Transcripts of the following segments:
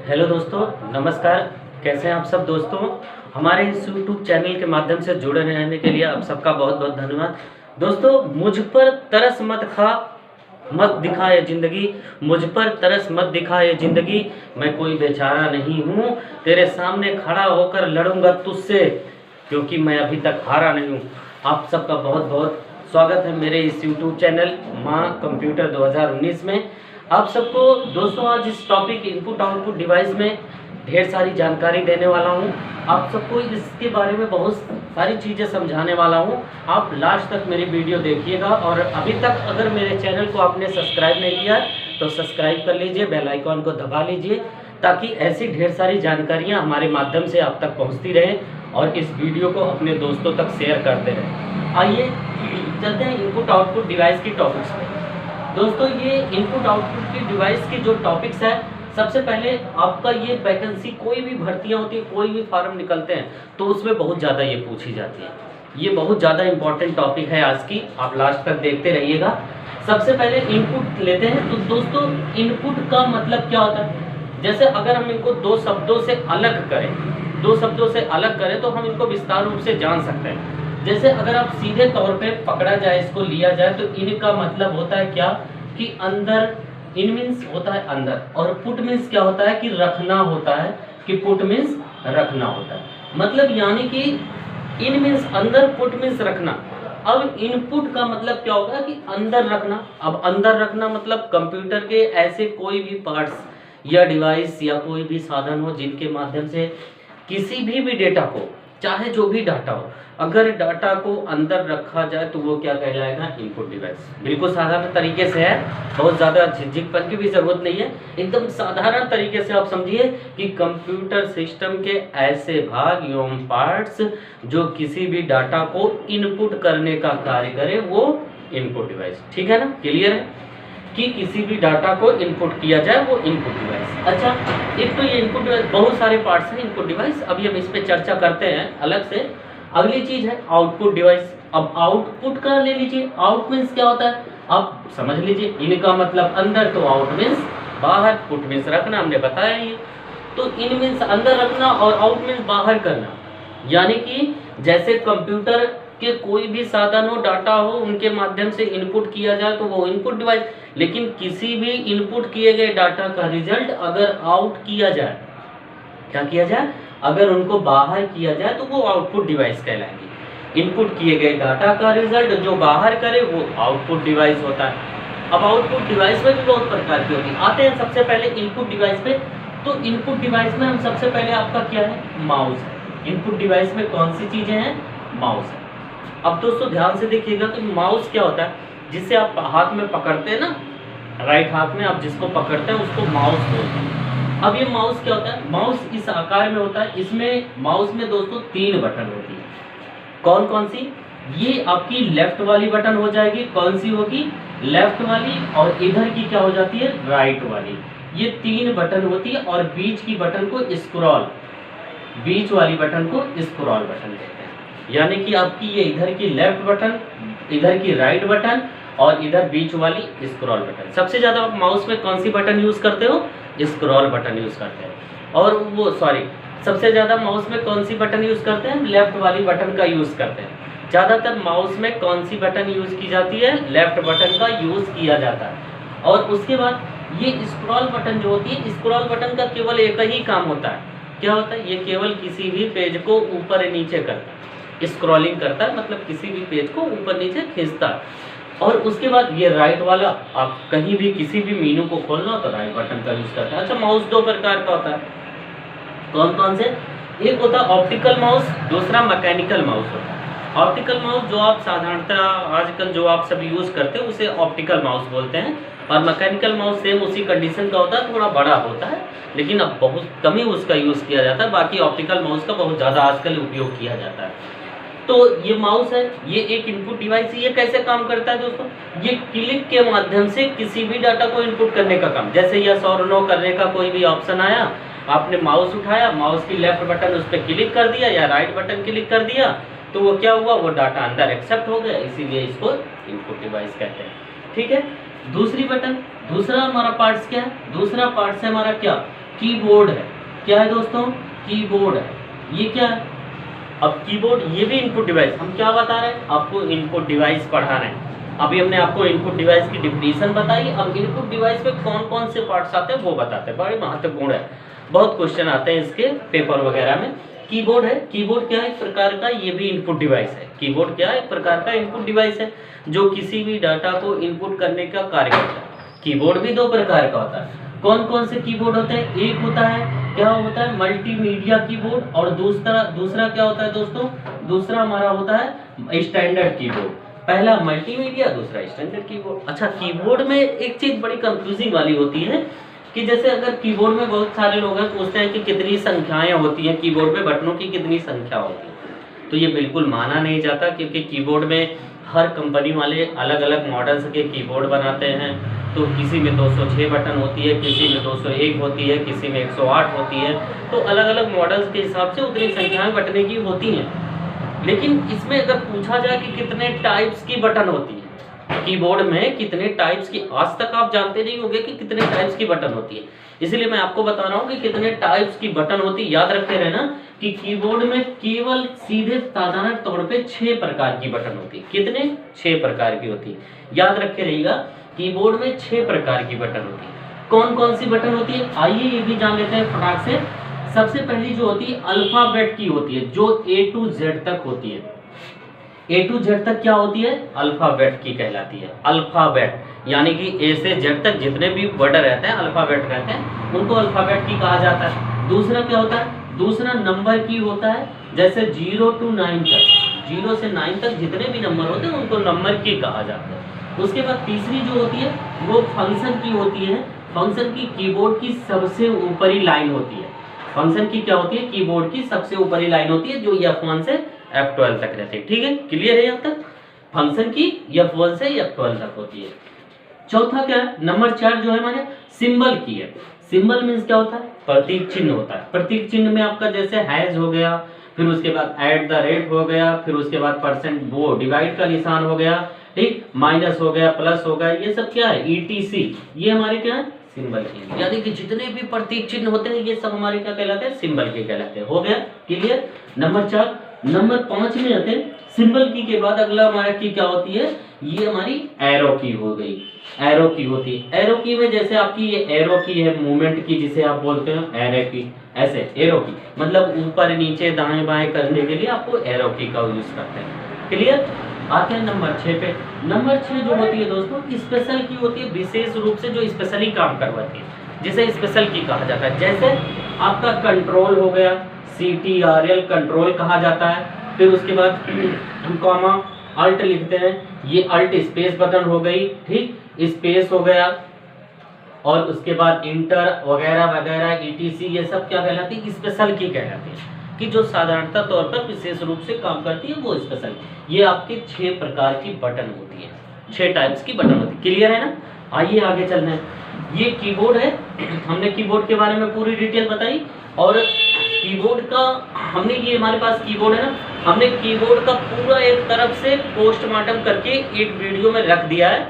Hello दोस्तों, नमस्कार। कैसे हैं आप सब दोस्तों। हमारे इस यूट्यूब चैनल के माध्यम से जुड़े रहने के लिए आप सबका बहुत बहुत धन्यवाद। दोस्तों, मुझ पर तरस मत दिखा ये ज़िंदगी, मुझ पर तरस मत दिखा ये ज़िंदगी। मैं कोई बेचारा नहीं हूँ, तेरे सामने खड़ा होकर लड़ूंगा तुझसे, क्योंकि मैं अभी तक हारा नहीं हूँ। आप सबका बहुत बहुत स्वागत है मेरे इस यूट्यूब चैनल माँ कंप्यूटर 2019 में। आप सबको दोस्तों आज इस टॉपिक इनपुट आउटपुट डिवाइस में ढेर सारी जानकारी देने वाला हूँ। आप सबको इसके बारे में बहुत सारी चीज़ें समझाने वाला हूँ। आप लास्ट तक मेरी वीडियो देखिएगा, और अभी तक अगर मेरे चैनल को आपने सब्सक्राइब नहीं किया तो सब्सक्राइब कर लीजिए, बेल आइकॉन को दबा लीजिए, ताकि ऐसी ढेर सारी जानकारियाँ हमारे माध्यम से आप तक पहुँचती रहें, और इस वीडियो को अपने दोस्तों तक शेयर करते रहें। आइए चलते हैं इनपुट आउटपुट डिवाइस की टॉपिक्स पे। दोस्तों, ये इनपुट आउटपुट की डिवाइस की जो टॉपिक्स है, सबसे पहले आपका ये वैकेंसी कोई भी भर्तियां होती है, कोई भी फॉर्म निकलते हैं तो उसमें बहुत ज़्यादा ये पूछी जाती है। ये बहुत ज़्यादा इंपॉर्टेंट टॉपिक है आज की, आप लास्ट तक देखते रहिएगा। सबसे पहले इनपुट लेते हैं। तो दोस्तों, इनपुट का मतलब क्या होता है? जैसे अगर हम इनको दो शब्दों से अलग करें तो हम इनको विस्तार रूप से जान सकते हैं। जैसे अगर आप सीधे तौर पे पकड़ा जाए, इसको लिया जाए, तो इन का मतलब होता है क्या कि अंदर। इन मीन्स होता है अंदर, और पुट मीन्स क्या होता है कि रखना होता है, कि पुट मीन्स रखना होता है। मतलब यानी कि इन मीन्स अंदर, पुट मीन्स रखना। अब इनपुट का मतलब क्या होगा कि अंदर रखना। अब अंदर रखना मतलब कंप्यूटर के ऐसे कोई भी पार्ट्स या डिवाइस या कोई भी साधन हो जिनके माध्यम से किसी भी डेटा को, चाहे जो भी डाटा हो, अगर डाटा को अंदर रखा जाए तो वो क्या कहलाएगा? Input device. बिल्कुल साधारण तरीके से है, बहुत ज़्यादा झिझकपन की भी ज़रूरत नहीं है। एकदम साधारण तरीके से आप समझिए कि कंप्यूटर सिस्टम के ऐसे भाग एवं पार्ट्स जो किसी भी डाटा को इनपुट करने का कार्य करे, वो इनपुट डिवाइस। ठीक है ना? क्लियर है कि किसी भी डाटा को इनपुट किया जाए वो इनपुट डिवाइस। अच्छा, एक तो ये इनपुट डिवाइस, बहुत सारे पार्ट्स हैं इनपुट डिवाइस, अभी हम इस पे चर्चा करते हैं अलग से। अगली चीज है आउटपुट डिवाइस। अब आउटपुट का ले लीजिए। आउट मीन्स क्या होता है आप समझ लीजिए। इनका मतलब अंदर, तो आउट मीन्स बाहर, पुट मीन्स रखना, हमने बताया ये। तो इन मीन्स अंदर रखना और आउट मीन्स बाहर करना। यानी कि जैसे कंप्यूटर के कोई भी साधन हो, डाटा हो, उनके माध्यम से इनपुट किया जाए तो वो इनपुट डिवाइस। लेकिन किसी भी इनपुट किए गए डाटा का रिजल्ट अगर आउट किया जाए, क्या किया जाए? अगर उनको बाहर किया जाए तो वो आउटपुट डिवाइस कहलाएंगे। इनपुट किए गए डाटा का रिजल्ट जो बाहर करे वो आउटपुट डिवाइस होता है। अब आउटपुट डिवाइस में भी बहुत प्रकार की होती है। आते हैं सबसे पहले इनपुट डिवाइस पे। तो इनपुट डिवाइस में हम सबसे पहले आपका क्या है? माउस है। इनपुट डिवाइस में कौन सी चीजें हैं? माउस है। अब दोस्तों ध्यान से देखिएगा कि माउस क्या होता है, जिससे आप हाथ में पकड़ते हैं ना, राइट हाथ में आप जिसको पकड़ते हैं उसको माउस बोलते हैं। अब ये माउस क्या होता है? माउस इस आकार में होता है। इसमें माउस में दोस्तों 3 बटन होती है। कौन कौन सी? ये आपकी लेफ्ट वाली बटन हो जाएगी। कौन सी होगी? लेफ्ट वाली। और इधर की क्या हो जाती है? राइट वाली। ये 3 बटन होती है, और बीच की बटन को स्क्रॉल, बीच वाली बटन को स्क्रॉल बटन कहते हैं। यानी कि आपकी ये इधर की लेफ्ट बटन, इधर की राइट बटन, और इधर बीच वाली स्क्रॉल बटन। सबसे ज्यादा आप माउस में कौन सी बटन यूज करते हो? स्क्रॉल बटन यूज करते हैं। और वो सबसे ज्यादा माउस में कौन सी बटन यूज करते हैं? लेफ्ट वाली बटन का यूज करते हैं। ज्यादातर माउस में कौन सी बटन यूज की जाती है? लेफ्ट बटन का यूज किया जाता है। और उसके बाद ये स्क्रॉल बटन जो होती है, स्क्रॉल बटन का केवल एक ही काम होता है। क्या होता है? ये केवल किसी भी पेज को ऊपर नीचे करता है, स्क्रॉलिंग करता है, मतलब किसी भी पेज को ऊपर नीचे खींचता है। और उसके बाद ये राइट वाला, आप कहीं भी किसी भी मेनू को खोलना हो तो राइट बटन का यूज करते हैं। अच्छा, माउस 2 प्रकार का होता है। कौन कौन से? एक होता है ऑप्टिकल माउस, दूसरा मैकेनिकल माउस होता है। ऑप्टिकल माउस जो आप साधारणतः आजकल जो आप सब यूज करते हैं उसे ऑप्टिकल माउस बोलते हैं। और मैकेनिकल माउस सेम उसी कंडीशन का होता है, थोड़ा बड़ा होता है, लेकिन अब बहुत कम ही उसका यूज किया जाता है। बाकी ऑप्टिकल माउस का बहुत ज़्यादा आजकल उपयोग किया जाता है। तो ये माउस है, ये एक इनपुट डिवाइस है। ये कैसे काम करता है दोस्तों? ये क्लिक के माध्यम से किसी भी डाटा को इनपुट करने का काम। जैसे यस और नो करने का कोई भी ऑप्शन आया, आपने माउस उठाया, माउस की लेफ्ट बटन उस पर क्लिक कर दिया या राइट बटन क्लिक कर दिया, तो वो क्या हुआ? वो डाटा अंदर एक्सेप्ट हो गया, इसीलिए इसको इनपुट डिवाइस कहते हैं। ठीक है। दूसरी बटन, दूसरा हमारा पार्ट्स क्या है? दूसरा पार्ट्स है हमारा क्या? कीबोर्ड है। क्या है दोस्तों? कीबोर्ड है। ये क्या है? अब कीबोर्ड ये भी इनपुट डिवाइस। हम क्या बता रहे हैं? आपको इनपुट डिवाइस पढ़ा रहे हैं। अभी हमने आपको इनपुट डिवाइस की डिफिनीशन बताई। अब इनपुट डिवाइस में कौन कौन से पार्ट्स आते हैं वो बताते हैं, बड़े महत्वपूर्ण है। बहुत क्वेश्चन आते हैं इसके पेपर वगैरह में। कीबोर्ड है। कीबोर्ड क्या है? एक प्रकार का ये भी इनपुट डिवाइस है। कीबोर्ड क्या है? एक प्रकार का इनपुट डिवाइस है जो किसी भी डाटा को इनपुट करने का कार्य करता है। कीबोर्ड भी दो प्रकार का होता है। कौन कौन से कीबोर्ड होते हैं? एक होता है क्या होता है? Multimedia keyboard. और दूसरा क्या होता है दोस्तों? दूसरा हमारा होता है स्टैंडर्ड कीबोर्ड। पहला मल्टीमीडिया, दूसरा स्टैंडर्ड कीबोर्ड। अच्छा, कीबोर्ड में एक चीज बड़ी कंफ्यूजिंग वाली होती है कि जैसे अगर कीबोर्ड में बहुत सारे लोग हैं पूछते हैं कि कितनी संख्याएं होती हैं कीबोर्ड पे, बटनों की कितनी संख्या होती है। तो ये बिल्कुल माना नहीं जाता, क्योंकि कीबोर्ड में हर कंपनी वाले अलग अलग मॉडल्स के कीबोर्ड बनाते हैं। तो किसी में 206 बटन होती है, किसी में 201 होती है, किसी में 108 होती है। तो अलग अलग मॉडल्स के हिसाब से उतनी संख्याएं बटने की होती हैं। लेकिन इसमें अगर पूछा जाए कि कितने टाइप्स की बटन होती है कीबोर्ड में, कितने टाइप्स की, आज तक आप जानते नहीं होंगे कि कितने टाइप्स की बटन होती है। इसलिए मैं आपको बता रहा हूँ कि कितने टाइप्स की बटन होती है। याद रखते रहना कि कीबोर्ड में केवल सीधे साधारण तौर पे 6 प्रकार की बटन होती है। कितने? 6 प्रकार की होती है। याद रखे रहिएगा, कीबोर्ड में 6 प्रकार की बटन होती है। कौन कौन सी बटन होती है? आइए ये भी जान लेते हैं फटाक से। सबसे पहली जो होती है अल्फाबेट की होती है, जो A to Z तक होती है। A to Z तक क्या होती है? अल्फाबेट की कहलाती है। अल्फाबेट यानी कि A से Z तक जितने भी वर्ड रहते हैं, अल्फाबेट रहते हैं, उनको अल्फाबेट की कहा जाता है। दूसरा क्या होता है? दूसरा नंबर की होता है। जैसे 0 to 9 तक, 0 से 9 तक जितने भी नंबर होते हैं उनको नंबर की कहा जाता है। उसके बाद तीसरी जो होती है वो फंक्शन की होती है। फंक्शन की कीबोर्ड की सबसे ऊपरी लाइन होती है। फंक्शन की क्या होती है? कीबोर्ड की सबसे ऊपरी लाइन होती है, जो F1 से F12 तक रहती है। ठीक है, क्लियर है यहाँ तक? फंक्शन की F1 से F12 तक होती है। चौथा क्या है? नंबर 4 जो है हमारे सिंबल की है। सिंबल मीन्स क्या होता है? प्रतीक चिन्ह होता है। प्रतीक चिन्ह में आपका जैसे हैज हो गया, फिर उसके बाद @ हो गया, फिर उसके बाद परसेंट वो डिवाइड का निशान हो गया, ठीक, माइनस हो गया, प्लस हो गया, ये सब क्या है? ETC, ये हमारे क्या है? सिंबल के। यानी कि जितने भी प्रतीक चिन्ह होते हैं ये सब हमारे क्या कहलाते हैं? सिंबल के कहलाते हैं। हो गया क्लियर? नंबर 4। नंबर 5 में आते हैं सिंबल की के बाद अगला हमारा की क्या होती है? ये हमारी एरो की हो गई। एरो की होती है। एरो की में जैसे आपकी ये एरो की है, मूवमेंट की जिसे आप बोलते हैं, एरो की, ऐसे एरो की मतलब ऊपर नीचे दाएं बाएं करने के लिए आपको एरो की का यूज करते हैं। क्लियर? आते हैं नंबर 6 पे। नंबर 6 जो होती है दोस्तों स्पेशल की होती है, विशेष रूप से जो स्पेशली काम करवाती है, जिसे स्पेशल की कहा जाता है। जैसे आपका कंट्रोल हो गया, CTRL कंट्रोल कहा जाता है। फिर उसके बाद हम कॉमा अल्ट लिखते हैं, ये अल्ट स्पेस बटन हो गई, ठीक, स्पेस हो गया। और उसके बाद इंटर वगैरह वगैरह ETC, ये सब क्या कहलाती है? स्पेशल की कहलाती है, कि जो साधारणतः तौर पर विशेष रूप से काम करती है वो स्पेशल। ये आपके 6 प्रकार की बटन होती है, 6 टाइप्स की बटन होती है। क्लियर है ना? आइए आगे चलना है। ये कीबोर्ड है, हमने कीबोर्ड के बारे में पूरी डिटेल बताई। और कीबोर्ड का हमने, ये हमारे पास कीबोर्ड है ना, हमने कीबोर्ड का पूरा एक तरफ से पोस्टमार्टम करके एक वीडियो में रख दिया है।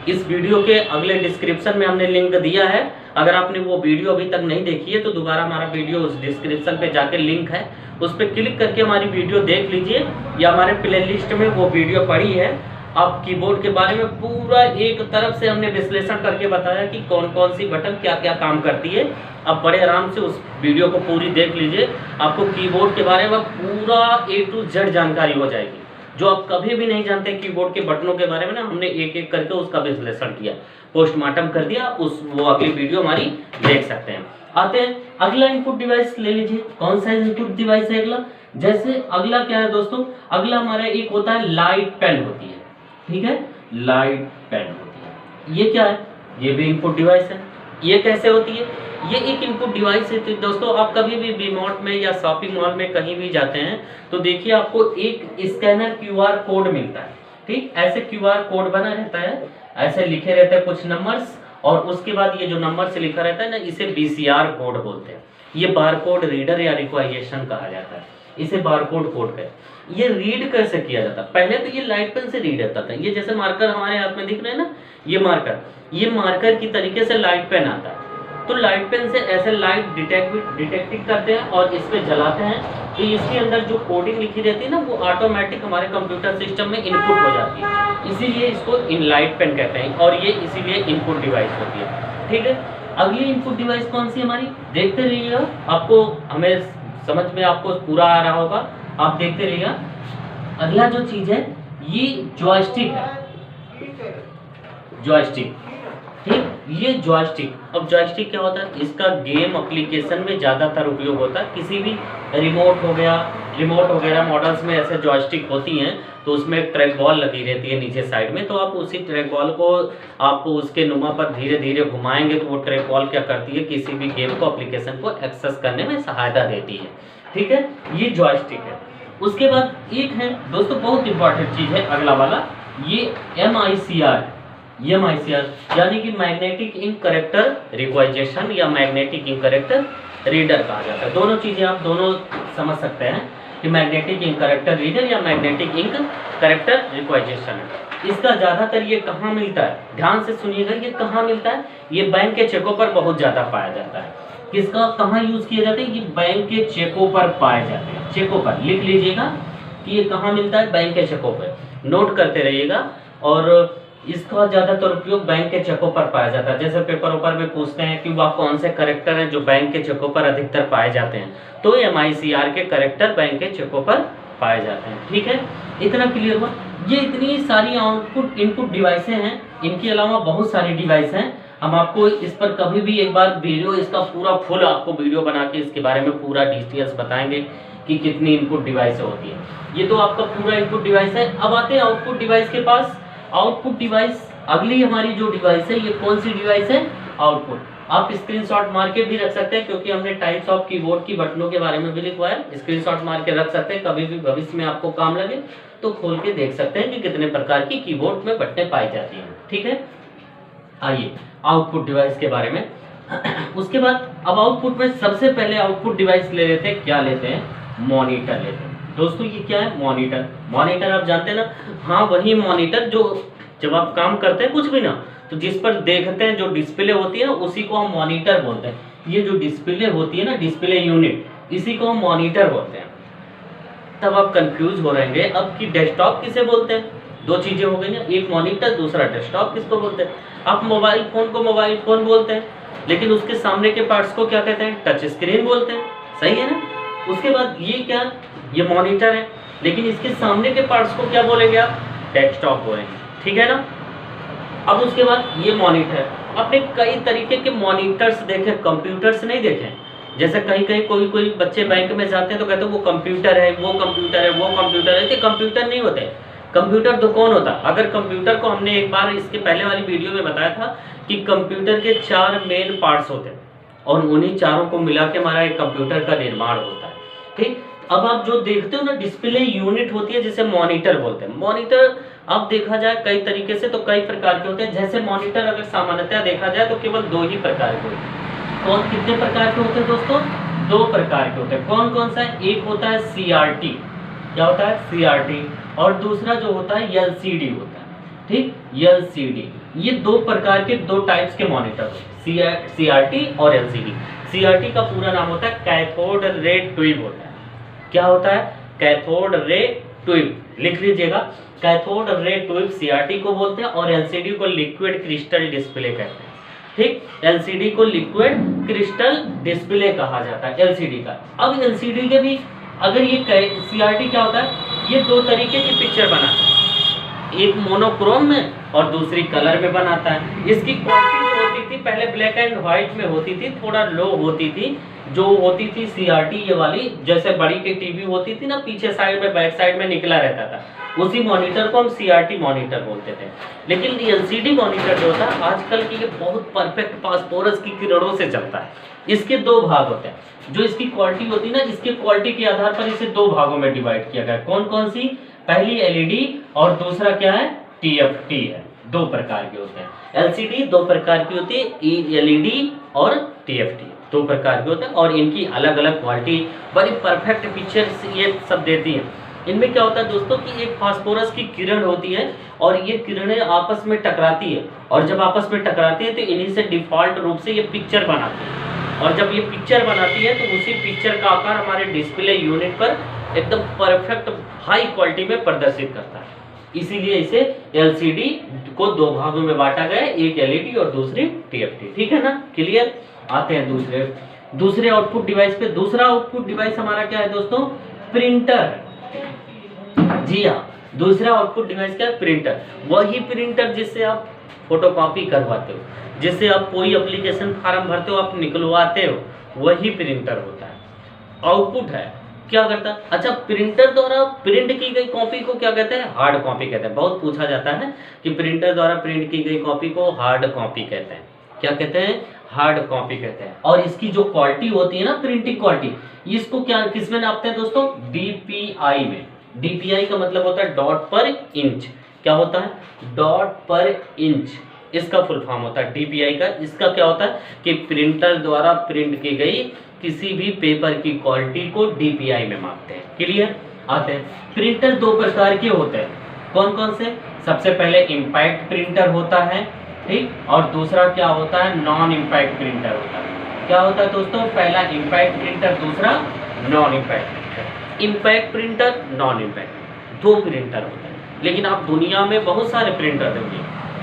इस वीडियो के अगले डिस्क्रिप्शन में हमने लिंक दिया है। अगर आपने वो वीडियो अभी तक नहीं देखी है तो दोबारा हमारा वीडियो उस डिस्क्रिप्शन पे जाके लिंक है, उस पर क्लिक करके हमारी वीडियो देख लीजिए, या हमारे प्लेलिस्ट में वो वीडियो पड़ी है। आप कीबोर्ड के बारे में पूरा एक तरफ से हमने विश्लेषण करके बताया कि कौन कौन सी बटन क्या क्या काम करती है। आप बड़े आराम से उस वीडियो को पूरी देख लीजिए, आपको कीबोर्ड के बारे में पूरा A to Z जानकारी हो जाएगी। जो आप कभी भी नहीं जानते कीबोर्ड के बटनों के बारे में ना, हमने एक एक करके उसका विश्लेषण किया, पोस्टमार्टम कर दिया। वो अगली वीडियो हमारी देख सकते हैं। आते हैं अगला इनपुट डिवाइस ले लीजिए। कौन सा इनपुट डिवाइस है अगला? जैसे अगला क्या है दोस्तों? अगला हमारा एक होता है लाइट पेन होती है, ठीक है, लाइट पेन होती है। ये क्या है? ये भी इनपुट डिवाइस है। ये कैसे होती है? ये एक इनपुट डिवाइस है। तो दोस्तों आप कभी भी वी-मार्ट में या शॉपिंग मॉल में कहीं भी जाते हैं तो देखिए आपको एक स्कैनर QR कोड मिलता है, ठीक, ऐसे QR कोड बना रहता है, ऐसे लिखे रहते हैं कुछ नंबर्स, और उसके बाद ये जो नंबर से लिखा रहता है ना, इसे BCR कोड बोलते हैं। ये बारकोड रीडर या रिक्वायरेशन कहा जाता है, इसे बारकोड कोड है। ये रीड कैसे किया जाता है? पहले तो ये लाइट पेन से रीड होता था। ये जैसे मार्कर हमारे हाथ में दिख रहे हैं ना, ये मार्कर की तरीके से लाइट पेन आता है। तो लाइट पेन से ऐसे लाइट डिटेक्टिंग करते हैं और इस पे जलाते हैं, तो इसके अंदर जो कोडिंग लिखी रहती है ना वो ऑटोमेटिक हमारे कंप्यूटर सिस्टम में इनपुट हो जाती है, इसीलिए इसको इन लाइट पेन कहते हैं और ये इसीलिए इनपुट डिवाइस होती है। ठीक है, अगली इनपुट डिवाइस कौन सी हमारी, देखते रहिएगा, आपको हमें समझ में आपको पूरा आ रहा होगा, आप देखते रहिएगा। अगला जो चीज है ये जॉयस्टिक है, जॉयस्टिक। ठीक, ये जॉयस्टिक, अब जॉयस्टिक क्या होता है, इसका गेम एप्लीकेशन में ज़्यादातर उपयोग होता है। किसी भी रिमोट हो गया, रिमोट वगैरह मॉडल्स में ऐसे जॉयस्टिक होती हैं, तो उसमें एक ट्रैक बॉल लगी रहती है नीचे साइड में, तो आप उसी ट्रैक बॉल को आप उसके नुमा पर धीरे धीरे घुमाएंगे तो वो ट्रैक बॉल क्या करती है, किसी भी गेम को एप्लीकेशन को एक्सेस करने में सहायता देती है। ठीक है, ये जॉयस्टिक है। उसके बाद एक है दोस्तों बहुत इंपॉर्टेंट चीज़ है अगला वाला, ये MICR, यानी कि मैग्नेटिक इंक करेक्टर रिक्वाइजेशन या मैग्नेटिक इंक करेक्टर रीडर कहा जाता है। दोनों चीज़ें आप दोनों समझ सकते हैं कि मैग्नेटिक इंक करेक्टर रीडर या मैग्नेटिक इंक करेक्टर रिक्वाइजेशन है। इसका ज़्यादातर ये कहाँ मिलता है, ध्यान से सुनिएगा, ये कहाँ मिलता है, ये बैंक के चेकों पर बहुत ज़्यादा पाया जाता है। किसका कहाँ यूज़ किया जाता है, ये बैंक के चेकों पर पाए जाते हैं, चेकों पर लिख लीजिएगा कि ये कहाँ मिलता है, बैंक के चेकों पर, नोट करते रहिएगा। और इसका ज़्यादातर उपयोग बैंक के चेकों पर पाया जाता है। जैसे पेपर ऊपर में पूछते हैं कि वह कौन से करेक्टर हैं जो बैंक के चेकों पर अधिकतर पाए जाते हैं, तो MICR के करेक्टर बैंक के चेकों पर पाए जाते हैं। ठीक है, इतना क्लियर हुआ। ये इतनी सारी आउटपुट इनपुट डिवाइसें हैं, इनके अलावा बहुत सारी डिवाइस हैं। हम आपको इस पर कभी भी एक बार वीडियो, इसका पूरा फुल आपको वीडियो बना के इसके बारे में पूरा डिटेल्स बताएंगे कि कितनी इनपुट डिवाइसें होती हैं। ये तो आपका पूरा इनपुट डिवाइस है। अब आते हैं आउटपुट डिवाइस के पास। आउटपुट डिवाइस, अगली हमारी जो डिवाइस है ये कौन सी डिवाइस है, आउटपुट। आप स्क्रीनशॉट मार के भी रख सकते हैं, क्योंकि हमने टाइप्स ऑफ कीबोर्ड की बटनों के बारे में भी लिखवा है। स्क्रीनशॉट मार के रख सकते हैं, कभी भी भविष्य में आपको काम लगे तो खोल के देख सकते हैं कि कितने प्रकार की कीबोर्ड में बटनें पाई जाती हैं। ठीक है, आइए आउटपुट डिवाइस के बारे में। उसके बाद अब आउटपुट में सबसे पहले आउटपुट डिवाइस ले लेते हैं, क्या लेते हैं, मॉनिटर लेते हैं। दोस्तों ये क्या है, मॉनिटर। मॉनिटर आप जानते हैं ना, हाँ वही मॉनिटर जो जब आप काम करते हैं कुछ भी ना, तो जिस पर देखते हैं जो डिस्प्ले होती है ना, उसी को हम मॉनिटर बोलते हैं। ये जो डिस्प्ले होती है ना, डिस्प्ले यूनिट, इसी को हम मॉनिटर बोलते हैं। तब आप कंफ्यूज हो रहेंगे अब कि डेस्कटॉप किसे बोलते हैं, दो चीजें हो गई ना, एक मॉनिटर दूसरा डेस्कटॉप किसको बोलते हैं। आप मोबाइल फोन को मोबाइल फोन बोलते हैं, लेकिन उसके सामने के पार्ट्स को क्या कहते हैं, टच स्क्रीन बोलते हैं, सही है ना। उसके बाद ये क्या, ये मॉनिटर है, लेकिन इसके सामने के पार्ट्स को क्या बोलेंगे आप, डेस्कटॉप बोलेंगे, ठीक है ना। अब उसके बाद ये मॉनिटर, आपने कई तरीके के मॉनिटर्स देखे, कंप्यूटर्स नहीं देखे। जैसे कहीं कहीं कोई बच्चे बैंक में जाते हैं तो कहते हैं वो कंप्यूटर है, वो कंप्यूटर है, वो कंप्यूटर है। तो कंप्यूटर नहीं होते, कंप्यूटर तो कौन होता। अगर कंप्यूटर को हमने एक बार इसके पहले वाली वीडियो में बताया था कि कंप्यूटर के 4 मेन पार्ट्स होते हैं और उन्हीं चारों को मिला के हमारा एक कंप्यूटर का निर्माण होता है। ठीक, अब आप जो देखते हो ना, डिस्प्ले यूनिट होती है जिसे मॉनिटर बोलते हैं। मॉनिटर अब देखा जाए कई तरीके से, तो कई प्रकार के होते हैं। जैसे मॉनिटर अगर सामान्यतः देखा जाए तो केवल 2 ही प्रकार के होते हैं। कौन कितने प्रकार के होते हैं दोस्तों, 2 प्रकार के होते हैं। कौन कौन सा है, एक होता है CRT, क्या होता है CRT, और दूसरा जो होता है LCD होता है। ठीक, LCD, ये 2 प्रकार के 2 टाइप्स के मॉनिटर होते हैं, CRT और LCD। CRT का पूरा नाम होता है कैथोड रे ट्यूब होता है। क्या होता है, कैथोड रे ट्यूब, लिख लीजिएगा, कैथोड रे ट्यूब CRT को बोलते हैं, और LCD को लिक्विड क्रिस्टल डिस्प्ले कहते हैं। ठीक, LCD को लिक्विड क्रिस्टल डिस्प्ले कहा जाता है, LCD का। अब LCD के भी, अगर ये CRT क्या होता है, ये 2 तरीके की पिक्चर बनाता है, एक मोनोक्रोम में और दूसरी कलर में बनाता है। इसकी क्वालिटी जो होती थी पहले ब्लैक एंड व्हाइट में होती थी, थोड़ा लो होती थी, जो होती थी CRT ये वाली, जैसे बड़ी की टीवी होती थी ना, पीछे साइड में बैक साइड में निकला रहता था, उसी मॉनिटर को हम CRT मॉनिटर बोलते थे। लेकिन LCD मॉनिटर जो होता है आजकल की, ये बहुत परफेक्ट फास्फोरस की किरणों से चलता है। इसके 2 भाग होते हैं, जो इसकी क्वालिटी होती है ना, इसके क्वालिटी के आधार पर इसे 2 भागों में डिवाइड किया गया। कौन कौन सी, पहली LED और दूसरा क्या है, TFT है। 2 प्रकार के होते हैं, LCD 2 प्रकार की होती है, LED और TFT 2 प्रकार के होते हैं, और इनकी अलग अलग क्वालिटी, बड़ी परफेक्ट पिक्चर्स ये सब देती है। इनमें क्या होता है दोस्तों कि एक फास्फोरस की किरण होती है और ये किरणें आपस में टकराती है, और जब आपस में टकराती है तो इन्हीं से डिफॉल्ट रूप से ये पिक्चर बनाती है, और जब ये पिक्चर बनाती है तो उसी पिक्चर का आकार हमारे डिस्प्ले यूनिट पर एकदम परफेक्ट हाई क्वालिटी में प्रदर्शित करता है। इसीलिए इसे एलसीडी को दो भागों में बांटा गया है, एक एलईडी और दूसरी टीएफटी। ठीक है ना, क्लियर। आते हैं दूसरे आउटपुट डिवाइस पे। दूसरा आउटपुट डिवाइस हमारा क्या है दोस्तों, प्रिंटर। जी हाँ, दूसरा आउटपुट डिवाइस क्या है, प्रिंटर। वही प्रिंटर जिससे आप फोटोकॉपी करवाते हो, जिससे आप कोई एप्लीकेशन फॉर्म भरते हो, आप निकलवाते हो, वही प्रिंटर होता है। आउटपुट है, क्या करता है, अच्छा प्रिंटर द्वारा प्रिंट की गई कॉपी को क्या कहते हैं, हार्ड कॉपी कहते हैं। बहुत पूछा जाता है कि प्रिंटर द्वारा प्रिंट की गई कॉपी को हार्ड कॉपी कहते हैं। क्या कहते हैं, हार्ड कॉपी कहते हैं। और इसकी जो क्वालिटी होती है ना, प्रिंटिंग क्वालिटी, इसको क्या किस में नापते हैं दोस्तों, डीपीआई में। डीपीआई का मतलब होता है डॉट पर इंच। क्या होता है, डॉट पर इंच, इसका फुल फॉर्म होता है डीपीआई का। इसका क्या होता है कि प्रिंटर द्वारा प्रिंट की गई किसी भी पेपर की क्वालिटी को डीपीआई में मापते हैं। क्लियर। आते हैं, प्रिंटर दो प्रकार के होते हैं। कौन कौन से, सबसे पहले इम्पैक्ट प्रिंटर होता है, ठीक, और दूसरा क्या होता है, नॉन इम्पैक्ट प्रिंटर होता है। क्या होता है दोस्तों, पहला इम्पैक्ट प्रिंटर, दूसरा non impact printer. Impact printer, non impact, दो प्रिंटर होते हैं। लेकिन आप दुनिया में बहुत सारे प्रिंटर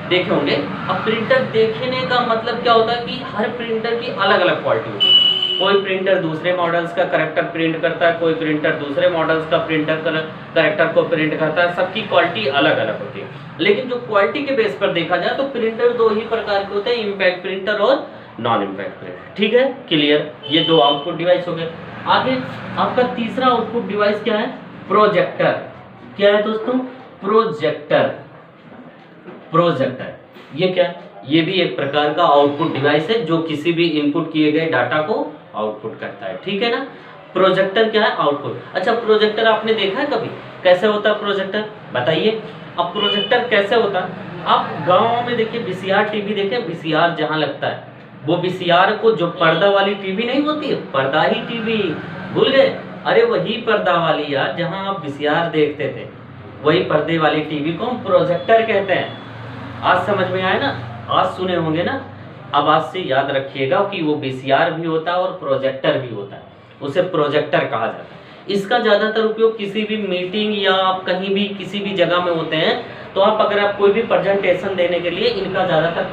देखे होंगे। अब प्रिंटर देखने का मतलब क्या होता है कि हर प्रिंटर की अलग अलग क्वालिटी होती है। कोई प्रिंटर दूसरे मॉडल्स का करेक्टर प्रिंट करता है, कोई प्रिंटर दूसरे मॉडल्स का करेक्टर को प्रिंट करता है। सबकी क्वालिटी अलग अलग होती है। लेकिन जो क्वालिटी के बेस पर देखा जाए तो प्रिंटर दो ही प्रकार के होते हैं, इम्पैक्ट प्रिंटर और नॉन इम्पैक्ट प्रिंटर। ठीक है, क्लियर। ये दो आउटपुट डिवाइस हो गए। आगे आपका तीसरा आउटपुट डिवाइस क्या है, प्रोजेक्टर। क्या है दोस्तों, प्रोजेक्टर। प्रोजेक्टर ये क्या है, ये भी एक प्रकार का आउटपुट डिवाइस है जो किसी भी इनपुट किए गए डाटा को आउटपुट करता है। ठीक है ना, प्रोजेक्टर क्या है, आउटपुट। अच्छा प्रोजेक्टर आपने देखा है कभी, कैसे होता है प्रोजेक्टर, बताइए। अब प्रोजेक्टर कैसे होता है, आप गाँव में देखिए वीसीआर टीवी देखे, वीसीआर जहाँ लगता है वो वीसीआर को, जो पर्दा वाली टीवी नहीं होती है, पर्दा ही टीवी, भूल गए, अरे वही पर्दा वाली यार, जहाँ आप वीसीआर देखते थे, वही पर्दे वाली टीवी को हम प्रोजेक्टर कहते हैं। आज समझ में आया ना, आज सुने होंगे ना। अब आज से याद रखिएगा कि वो वीसीआर भी होता है और प्रोजेक्टर भी होता है, उसे प्रोजेक्टर कहा जाता है। इसका ज़्यादातर उपयोग किसी भी मीटिंग या आप कहीं भी किसी भी जगह में होते हैं तो आप अगर आप कोई भी प्रेजेंटेशन देने के लिए इनका ज़्यादातर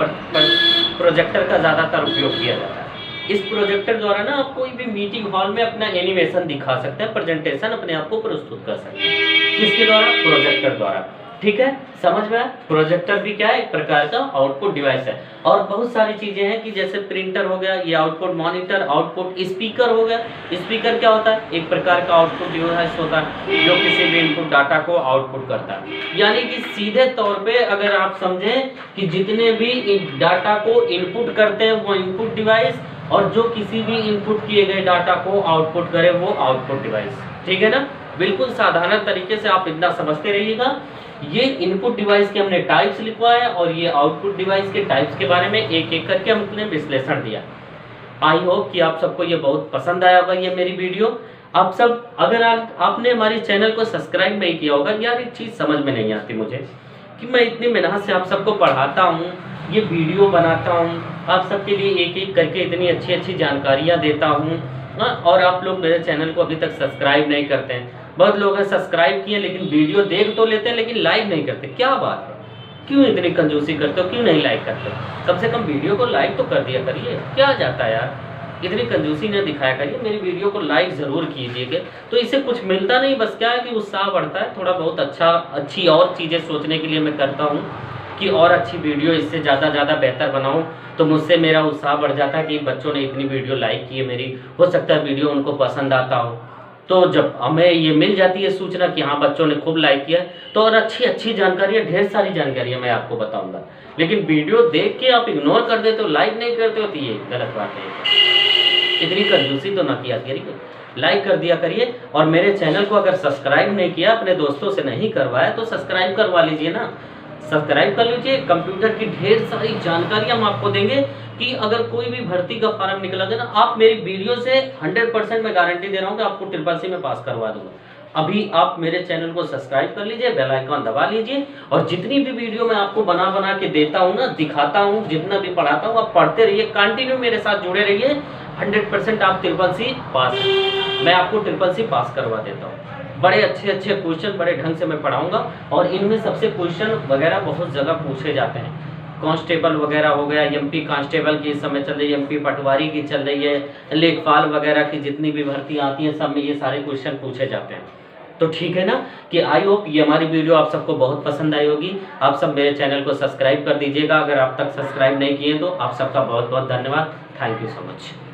प्रोजेक्टर का ज़्यादातर उपयोग किया जाता है। इस प्रोजेक्टर द्वारा ना आप कोई भी मीटिंग हॉल में अपना एनिमेशन दिखा सकते हैं, प्रेजेंटेशन अपने आप को प्रस्तुत कर सकते हैं। किसके द्वारा, प्रोजेक्टर द्वारा। ठीक है, समझ में आया। प्रोजेक्टर भी क्या है, एक प्रकार का आउटपुट डिवाइस है। और बहुत सारी चीजें हैं कि जैसे प्रिंटर हो गया, ये आउटपुट मॉनिटर, आउटपुट स्पीकर हो गया। स्पीकर क्या होता है, एक प्रकार का आउटपुट डिवाइस होता है जो किसी भी इनपुट डाटा को आउटपुट करता है। यानी कि सीधे तौर पे अगर आप समझें कि जितने भी डाटा को इनपुट करते हैं वो इनपुट डिवाइस, और जो किसी भी इनपुट किए गए डाटा को आउटपुट करे वो आउटपुट डिवाइस। ठीक है ना, बिल्कुल साधारण तरीके से आप इतना समझते रहिएगा। ये इनपुट डिवाइस के हमने टाइप्स लिखवाए और ये आउटपुट डिवाइस के टाइप्स के बारे में एक एक करके हमने विश्लेषण दिया। आई होप कि आप सबको ये बहुत पसंद आया होगा ये मेरी वीडियो। आप सब अगर आपने हमारे चैनल को सब्सक्राइब नहीं किया होगा, यार एक चीज़ समझ में नहीं आती मुझे कि मैं इतनी मेहनत से आप सबको पढ़ाता हूँ, ये वीडियो बनाता हूँ, आप सबके लिए एक एक करके इतनी अच्छी अच्छी जानकारियाँ देता हूँ, और आप लोग मेरे चैनल को अभी तक सब्सक्राइब नहीं करते हैं। बहुत लोग हैं सब्सक्राइब किए लेकिन वीडियो देख तो लेते हैं लेकिन लाइक नहीं करते। क्या बात है, क्यों इतनी कंजूसी करते हो, क्यों नहीं लाइक करते हो? कम से कम वीडियो को लाइक तो कर दिया करिए, क्या जाता है यार, इतनी कंजूसी न दिखाया करिए। मेरी वीडियो को लाइक ज़रूर कीजिएगा, तो इससे कुछ मिलता नहीं, बस क्या है कि उत्साह बढ़ता है, थोड़ा बहुत अच्छी और चीज़ें सोचने के लिए मैं करता हूँ कि और अच्छी वीडियो इससे ज़्यादा बेहतर बनाऊँ। तो मुझसे मेरा उत्साह बढ़ जाता है कि बच्चों ने इतनी वीडियो लाइक की है मेरी, हो सकता है वीडियो उनको पसंद आता हो। तो जब हमें ये मिल जाती है सूचना कि हाँ बच्चों ने खूब लाइक किया, तो और अच्छी जानकारियाँ, ढेर सारी जानकारियाँ मैं आपको बताऊंगा। लेकिन वीडियो देख के आप इग्नोर कर देते हो, लाइक नहीं करते हो, तो ये गलत बात है। इतनी कंजूसी तो ना किया करिए, लाइक कर दिया करिए। और मेरे चैनल को अगर सब्सक्राइब नहीं किया, अपने दोस्तों से नहीं करवाया, तो सब्सक्राइब करवा लीजिए ना, सब्सक्राइब कर लीजिए। कंप्यूटर की ढेर सारी जानकारियाँ हम आपको देंगे कि अगर कोई भी भर्ती का फॉर्म निकला देना, आप मेरी वीडियो से 100% मैं गारंटी दे रहा हूँ कि आपको 888 में पास करवा दूंगा। अभी आप मेरे चैनल को सब्सक्राइब कर लीजिए, बेल आइकन दबा लीजिए, और जितनी भी वीडियो मैं आपको बना बना के देता हूँ ना, दिखाता हूँ, जितना भी पढ़ाता हूँ, आप पढ़ते रहिए, कंटिन्यू मेरे साथ जुड़े रहिए। 100% आप CCC पास, मैं आपको CCC पास करवा देता हूँ। बड़े अच्छे अच्छे क्वेश्चन बड़े ढंग से मैं पढ़ाऊँगा, और इनमें सबसे क्वेश्चन वगैरह बहुत जगह पूछे जाते हैं। कांस्टेबल वगैरह हो गया, MP कांस्टेबल की इस समय चल रही है, MP पटवारी की चल रही है, लेखपाल वगैरह की जितनी भी भर्ती आती है, सब में ये सारे क्वेश्चन पूछे जाते हैं। तो ठीक है ना, कि आई होप ये हमारी वीडियो आप सबको बहुत पसंद आई होगी। आप सब मेरे चैनल को सब्सक्राइब कर दीजिएगा, अगर आप तक सब्सक्राइब नहीं किए तो आप सबका बहुत बहुत धन्यवाद। Thank you so much.